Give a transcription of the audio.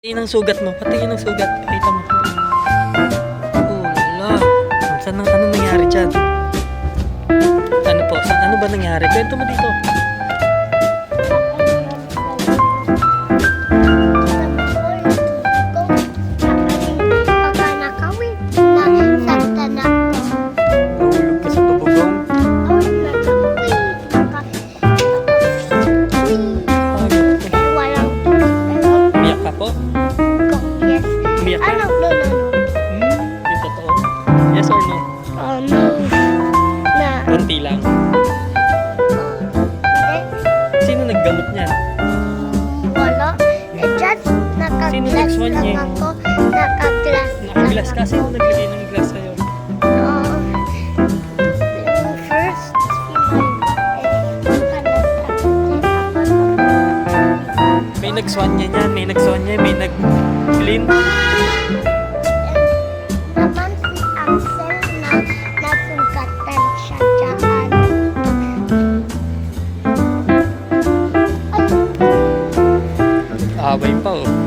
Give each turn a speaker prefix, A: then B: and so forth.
A: Patingin ang sugat mo. Patingin ang sugat. Pakita mo. Oh, wala. Saan ano nangyari dyan? Ano po? Ano ba nangyari? Kwento mo dito. Nahulog ka sa tubugong. Umiyak ka po? Umiyak ka? Yung totoo? Yes or no? Konti lang. Sino naggamot niyan? Sino nag-swan niya? Nakaglass ka? Sino naglagay ng glass sa'yo? May nag-swan niya niyan. May nag-swan niya. May nag-clean.
B: Naman si Axel na nasugatan siya dyan.
A: Away pa oh.